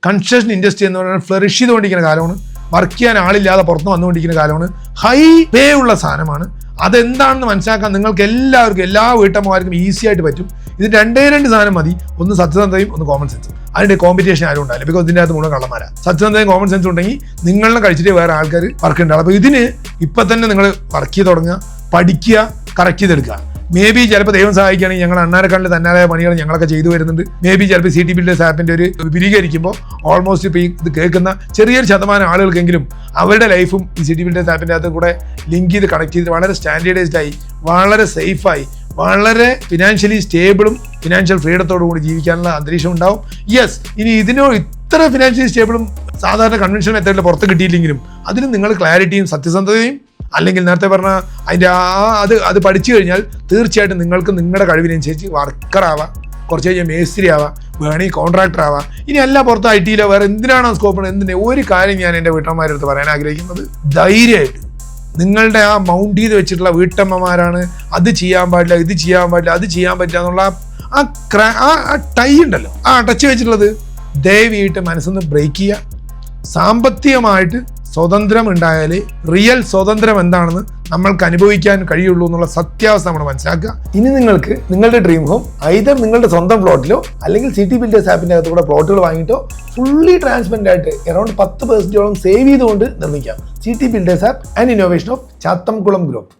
Construction industry എന്ന് പറയുന്നത് flourish ചെയ്തുകൊണ്ടിരിക്കുന്ന കാലമാണ്. വർക്ക് ചെയ്യാൻ ആളില്ലാതെ പുറത്ത് വന്നുകൊണ്ടിരിക്കുന്ന കാലമാണ്. ഹൈ പേ ഉള്ള സാധനമാണ്. അതെന്താണെന്ന് മനസ്സിലാക്കാൻ നിങ്ങൾക്ക് എല്ലാവർക്കും, എല്ലാ വീട്ടമ്മമാർക്കും ഈസി ആയിട്ട് പറ്റും. ഇത് രണ്ടേ സാധനം മതി. ഒന്ന് സത്യസന്ധതയും, ഒന്ന് കോമൺ സെൻസും. അതിന്റെ കോമ്പറ്റീഷൻ ആരും ഉണ്ടാവില്ല. ബിക്കോസ് ഇതിൻ്റെ അകത്ത് മുഴുവൻ കള്ളന്മാരാ. സത്യസന്ധതയും കോമൺ സെൻസും ഉണ്ടെങ്കിൽ നിങ്ങളെ കഴിച്ചിട്ട് വേറെ ആൾക്കാർ വർക്ക് ഉണ്ടാവും. അപ്പോൾ ഇതിന് ഇപ്പം തന്നെ നിങ്ങൾ വർക്ക് ചെയ്ത് തുടങ്ങുക, പഠിക്കുക, കറക്റ്റ് ചെയ്തെടുക്കുക. മേ ബി ചിലപ്പോൾ ദൈവം സഹായിക്കുകയാണെങ്കിൽ ഞങ്ങൾ അണ്ണാരക്കാളിൽ തന്നാലായ പണികൾ ഞങ്ങളൊക്കെ ചെയ്തു വരുന്നുണ്ട്. മേ ബി ചിലപ്പോൾ സിറ്റി ബിൽഡേഴ്സ് ആപ്പിൻ്റെ ഒരു വിപുലീകരിക്കുമ്പോൾ ഓൾമോസ്റ്റ് ഇപ്പോൾ ഇത് കേൾക്കുന്ന ചെറിയൊരു ശതമാനം ആളുകൾക്കെങ്കിലും അവരുടെ ലൈഫും ഈ സിറ്റി ബിൽഡേഴ്സ് ആപ്പിൻ്റെ അകത്ത് കൂടെ ലിങ്ക് ചെയ്ത് കണക്ട് ചെയ്ത് വളരെ സ്റ്റാൻഡേർഡൈസ്ഡ് ആയി, വളരെ സേഫായി, വളരെ ഫിനാൻഷ്യലി സ്റ്റേബിളും ഫിനാൻഷ്യൽ ഫ്രീഡത്തോടു കൂടി ജീവിക്കാനുള്ള അന്തരീക്ഷം ഉണ്ടാവും. യെസ്, ഇനി ഇത്ര ഫിനാൻഷ്യലി സ്റ്റേബിളും സാധാരണ കൺവെൻഷണൽ മെത്തേഡിൽ പുറത്ത് കിട്ടിയില്ലെങ്കിലും അതിന് നിങ്ങൾ ക്ലാരിറ്റിയും സത്യസന്ധതയും, അല്ലെങ്കിൽ നേരത്തെ പറഞ്ഞ അതിൻ്റെ അത് പഠിച്ചു കഴിഞ്ഞാൽ തീർച്ചയായിട്ടും നിങ്ങൾക്ക് നിങ്ങളുടെ കഴിവിനനുസരിച്ച് വർക്കറാവാം, കുറച്ച് കഴിഞ്ഞാൽ മേസ്ത്രി ആവാം, വേണമെങ്കിൽ കോൺട്രാക്ടർ ആവാം. ഇനി അല്ല പുറത്ത് IT വേറെ എന്തിനാണോ സ്കോപ്പ്, ഒരു കാര്യം ഞാൻ എൻ്റെ വീട്ടമ്മമാരുടെ അടുത്ത് പറയാൻ ആഗ്രഹിക്കുന്നത്, ധൈര്യമായിട്ട് നിങ്ങളുടെ ആ മൗണ്ട് ചെയ്ത് വെച്ചിട്ടുള്ള വീട്ടമ്മമാരാണ് അത് ചെയ്യാൻ പാടില്ല, ഇത് ചെയ്യാൻ പാടില്ല, അത് ചെയ്യാൻ പറ്റില്ല എന്നുള്ള ആ ടൈ ഉണ്ടല്ലോ, ആ അടച്ചു വെച്ചിട്ടുള്ളത് ദയവായിട്ട് മനസ്സിന്ന് ബ്രേക്ക് ചെയ്യുക. സാമ്പത്തികമായിട്ട് സ്വതന്ത്രം ഉണ്ടായാലേ റിയൽ സ്വതന്ത്രം എന്താണെന്ന് നമ്മൾക്ക് അനുഭവിക്കാൻ കഴിയുള്ളൂ എന്നുള്ള സത്യാവസ്ഥ നമ്മൾ മനസ്സിലാക്കുക. ഇനി നിങ്ങൾക്ക് നിങ്ങളുടെ ഡ്രീം ഹോം ഐദർ നിങ്ങളുടെ സ്വന്തം പ്ലോട്ടിലോ അല്ലെങ്കിൽ സിറ്റി ബിൽഡേഴ്സ് ആപ്പിൻ്റെ അകത്ത് കൂടെ പ്ലോട്ടുകൾ വാങ്ങിയിട്ടോ ഫുള്ളി ട്രാൻസ്പെറൻ്റ് ആയിട്ട് അറൗണ്ട് 10% സേവ് ചെയ്തുകൊണ്ട് നിർമ്മിക്കാം. City builders app and innovation of Chathamkulam group.